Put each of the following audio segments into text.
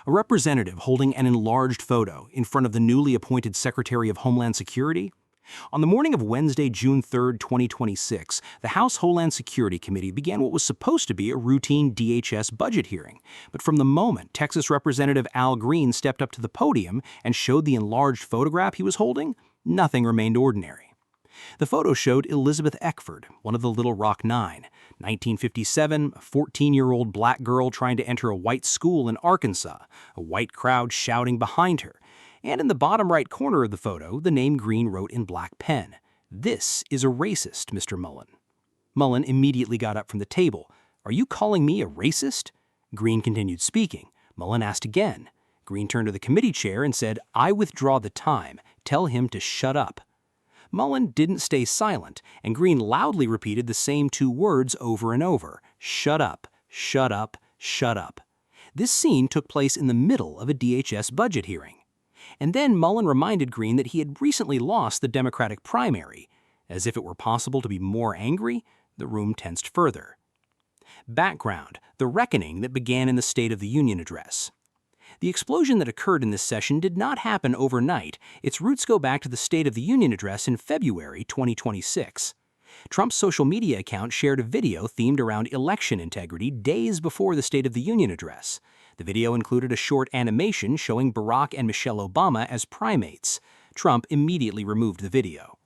A representative holding an enlarged photo in front of the newly appointed Secretary of Homeland Security? On the morning of Wednesday, June 3, 2026, the House Homeland Security Committee began what was supposed to be a routine DHS budget hearing. But from the moment Texas Representative Al Green stepped up to the podium and showed the enlarged photograph he was holding, nothing remained ordinary. The photo showed Elizabeth Eckford, one of the Little Rock Nine. 1957, a 14-year-old black girl trying to enter a white school in Arkansas, a white crowd shouting behind her. And in the bottom right corner of the photo, the name Green wrote in black pen, "This is a racist, Mr. Mullin." Mullin immediately got up from the table. "Are you calling me a racist?" Green continued speaking. Mullin asked again. Green turned to the committee chair and said, "I withdraw the time. Tell him to shut up." Mullin didn't stay silent, and Green loudly repeated the same two words over and over: "Shut up, shut up, shut up." This scene took place in the middle of a DHS budget hearing. And then Mullin reminded Green that he had recently lost the Democratic primary. As if it were possible to be more angry, the room tensed further. Background: the reckoning that began in the State of the Union address. The explosion that occurred in this session did not happen overnight. Its roots go back to the State of the Union address in February 2026. Trump's social media account shared a video themed around election integrity days before the State of the Union address. The video included a short animation showing Barack and Michelle Obama as primates. Trump immediately removed the video.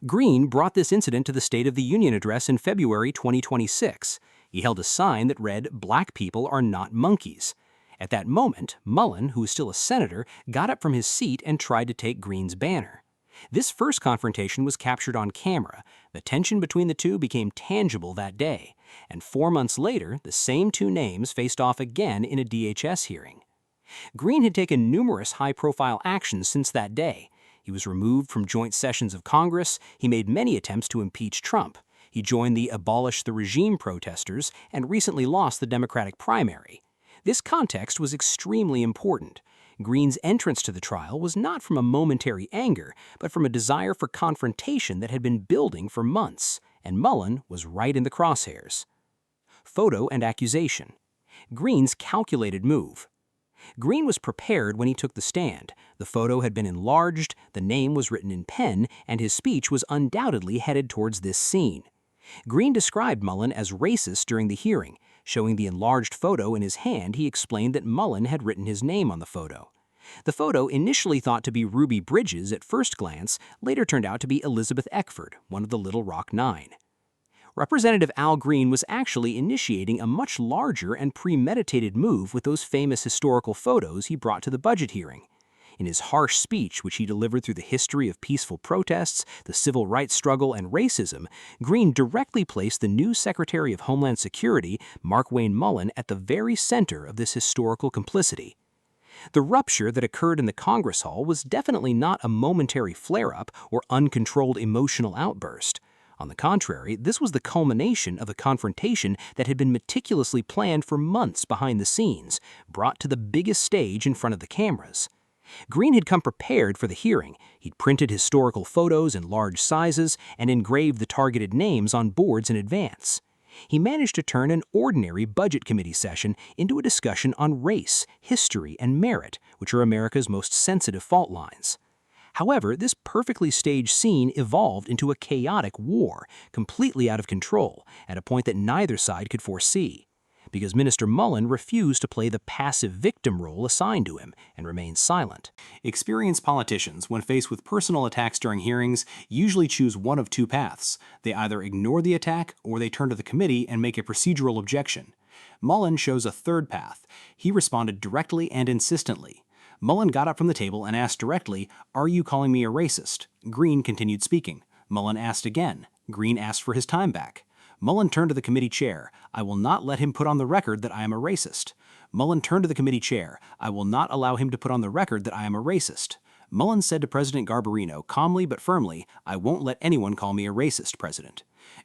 Green brought this incident to the State of the Union address in February 2026. He held a sign that read, "Black people are not monkeys." At that moment, Mullin, who was still a senator, got up from his seat and tried to take Green's banner. This first confrontation was captured on camera. The tension between the two became tangible that day, and 4 months later, the same two names faced off again in a DHS hearing. Green had taken numerous high-profile actions since that day. He was removed from joint sessions of Congress. He made many attempts to impeach Trump. He joined the Abolish the Regime protesters and recently lost the Democratic primary. This context was extremely important. Green's entrance to the trial was not from a momentary anger, but from a desire for confrontation that had been building for months, and Mullin was right in the crosshairs. Photo and accusation. Green's calculated move. Green was prepared when he took the stand. The photo had been enlarged, the name was written in pen, and his speech was undoubtedly headed towards this scene. Green described Mullin as racist during the hearing. Showing the enlarged photo in his hand, he explained that Mullin had written his name on the photo. The photo, initially thought to be Ruby Bridges at first glance, later turned out to be Elizabeth Eckford, one of the Little Rock Nine. Representative Al Green was actually initiating a much larger and premeditated move with those famous historical photos he brought to the budget hearing. In his harsh speech, which he delivered through the history of peaceful protests, the civil rights struggle, and racism, Green directly placed the new Secretary of Homeland Security, Markwayne Mullin, at the very center of this historical complicity. The rupture that occurred in the Congress Hall was definitely not a momentary flare-up or uncontrolled emotional outburst. On the contrary, this was the culmination of a confrontation that had been meticulously planned for months behind the scenes, brought to the biggest stage in front of the cameras. Green had come prepared for the hearing. He'd printed historical photos in large sizes and engraved the targeted names on boards in advance. He managed to turn an ordinary Budget Committee session into a discussion on race, history, and merit, which are America's most sensitive fault lines. However, this perfectly staged scene evolved into a chaotic war, completely out of control, at a point that neither side could foresee. Because Minister Mullin refused to play the passive victim role assigned to him and remained silent. Experienced politicians, when faced with personal attacks during hearings, usually choose one of two paths. They either ignore the attack or they turn to the committee and make a procedural objection. Mullin chose a third path. He responded directly and insistently. Mullin got up from the table and asked directly, "Are you calling me a racist?" Green continued speaking. Mullin asked again. Green asked for his time back. Mullin turned to the committee chair. "I will not let him put on the record that I am a racist." Mullin turned to the committee chair. "I will not allow him to put on the record that I am a racist." Mullin said to President Garbarino, calmly but firmly, "I won't let anyone call me a racist, President."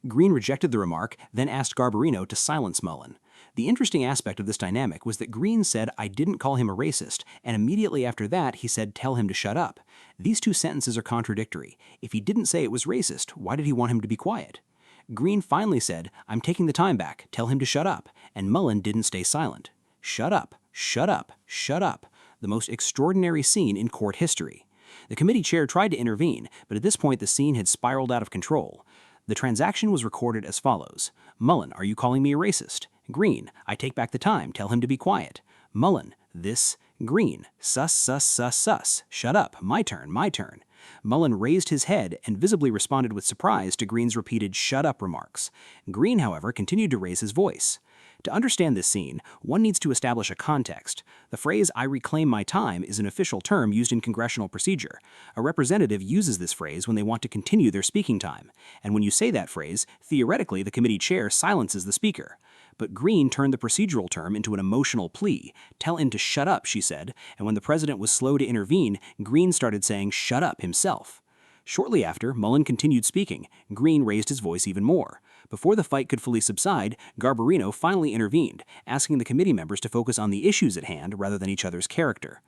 Green rejected the remark, then asked Garbarino to silence Mullin. The interesting aspect of this dynamic was that Green said, "I didn't call him a racist," and immediately after that he said, "Tell him to shut up." These two sentences are contradictory. If he didn't say it was racist, why did he want him to be quiet? Green finally said, "I'm taking the time back, tell him to shut up," and Mullin didn't stay silent. "Shut up," "Shut up, shut up," the most extraordinary scene in court history. The committee chair tried to intervene, but at this point the scene had spiraled out of control. The transaction was recorded as follows. Mullin, are you calling me a racist? Green, I take back the time, tell him to be quiet. Mullin, this. Green, sus, sus, sus, sus. Shut up, my turn, my turn. Mullin raised his head and visibly responded with surprise to Green's repeated shut up remarks. Green, however, continued to raise his voice. To understand this scene, one needs to establish a context. The phrase, "I reclaim my time," is an official term used in congressional procedure. A representative uses this phrase when they want to continue their speaking time. And when you say that phrase, theoretically the committee chair silences the speaker. But Green turned the procedural term into an emotional plea. "Tell him to shut up," she said, and when the president was slow to intervene, Green started saying "shut up" himself. Shortly after, Mullin continued speaking. Green raised his voice even more. Before the fight could fully subside, Garbarino finally intervened, asking the committee members to focus on the issues at hand rather than each other's character.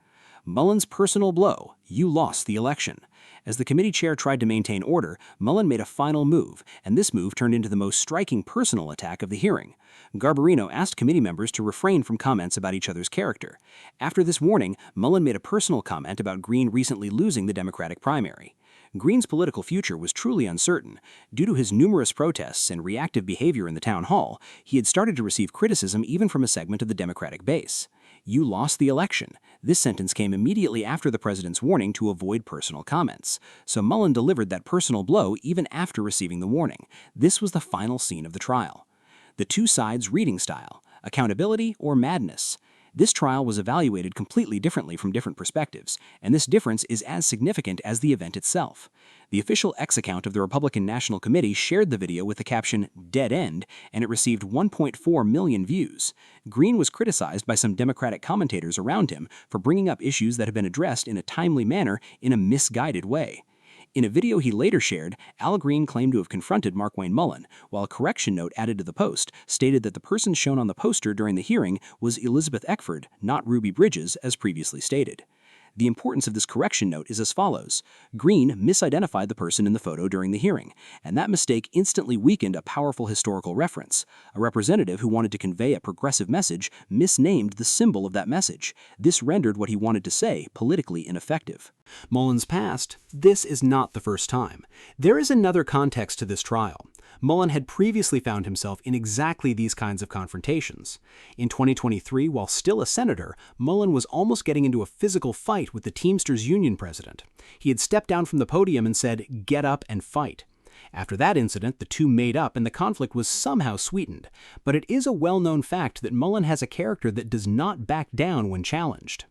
Mullin's personal blow: "You lost the election." As the committee chair tried to maintain order, Mullin made a final move, and this move turned into the most striking personal attack of the hearing. Garbarino asked committee members to refrain from comments about each other's character. After this warning, Mullin made a personal comment about Green recently losing the Democratic primary. Green's political future was truly uncertain. Due to his numerous protests and reactive behavior in the town hall, he had started to receive criticism even from a segment of the Democratic base. "You lost the election." This sentence came immediately after the president's warning to avoid personal comments. So Mullin delivered that personal blow even after receiving the warning. This was the final scene of the trial. The two sides' reading style: accountability or madness. This trial was evaluated completely differently from different perspectives, and this difference is as significant as the event itself. The official X account of the Republican National Committee shared the video with the caption "Dead End," and it received 1.4 million views. Green was criticized by some Democratic commentators around him for bringing up issues that have been addressed in a timely manner in a misguided way. In a video he later shared, Al Green claimed to have confronted Markwayne Mullin, while a correction note added to the post stated that the person shown on the poster during the hearing was Elizabeth Eckford, not Ruby Bridges, as previously stated. The importance of this correction note is as follows. Green misidentified the person in the photo during the hearing, and that mistake instantly weakened a powerful historical reference. A representative who wanted to convey a progressive message misnamed the symbol of that message. This rendered what he wanted to say politically ineffective. Mullin's past: this is not the first time. There is another context to this trial. Mullin had previously found himself in exactly these kinds of confrontations. In 2023, while still a senator, Mullin was almost getting into a physical fight with the Teamsters Union president. He had stepped down from the podium and said, "Get up and fight." After that incident, the two made up and the conflict was somehow sweetened. But it is a well-known fact that Mullin has a character that does not back down when challenged.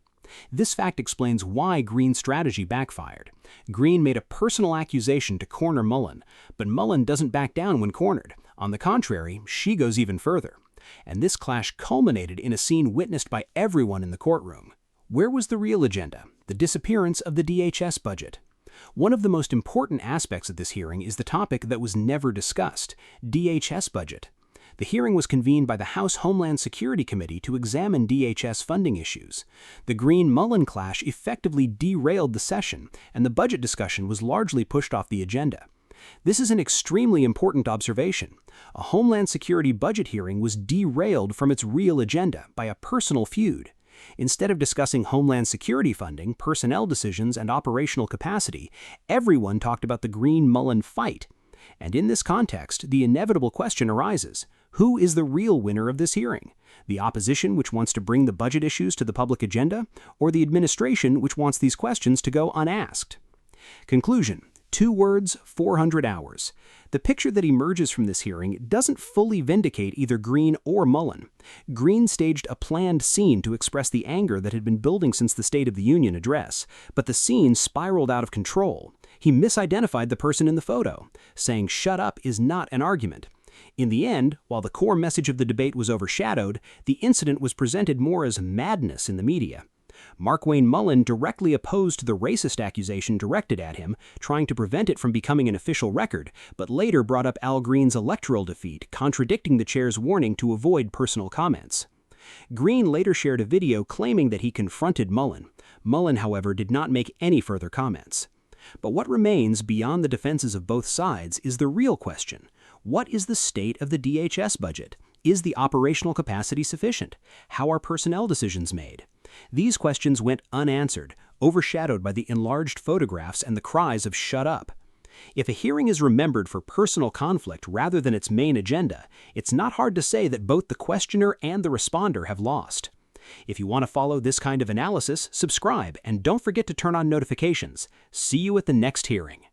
This fact explains why Green's strategy backfired. Green made a personal accusation to corner Mullin, but Mullin doesn't back down when cornered. On the contrary, she goes even further. And this clash culminated in a scene witnessed by everyone in the courtroom. Where was the real agenda? The disappearance of the DHS budget. One of the most important aspects of this hearing is the topic that was never discussed: DHS budget. The hearing was convened by the House Homeland Security Committee to examine DHS funding issues. The Green-Mullin clash effectively derailed the session, and the budget discussion was largely pushed off the agenda. This is an extremely important observation. A Homeland Security budget hearing was derailed from its real agenda by a personal feud. Instead of discussing Homeland Security funding, personnel decisions, and operational capacity, everyone talked about the Green-Mullin fight. And in this context, the inevitable question arises: who is the real winner of this hearing? The opposition, which wants to bring the budget issues to the public agenda, or the administration, which wants these questions to go unasked? Conclusion: 2 words, 400 hours. The picture that emerges from this hearing doesn't fully vindicate either Green or Mullin. Green staged a planned scene to express the anger that had been building since the State of the Union address, but the scene spiraled out of control. He misidentified the person in the photo. Saying "shut up" is not an argument. In the end, while the core message of the debate was overshadowed, the incident was presented more as madness in the media. Markwayne Mullin directly opposed the racist accusation directed at him, trying to prevent it from becoming an official record, but later brought up Al Green's electoral defeat, contradicting the chair's warning to avoid personal comments. Green later shared a video claiming that he confronted Mullin. Mullin, however, did not make any further comments. But what remains beyond the defenses of both sides is the real question: what is the state of the DHS budget? Is the operational capacity sufficient? How are personnel decisions made? These questions went unanswered, overshadowed by the enlarged photographs and the cries of "shut up." If a hearing is remembered for personal conflict rather than its main agenda, it's not hard to say that both the questioner and the responder have lost. If you want to follow this kind of analysis, subscribe and don't forget to turn on notifications. See you at the next hearing.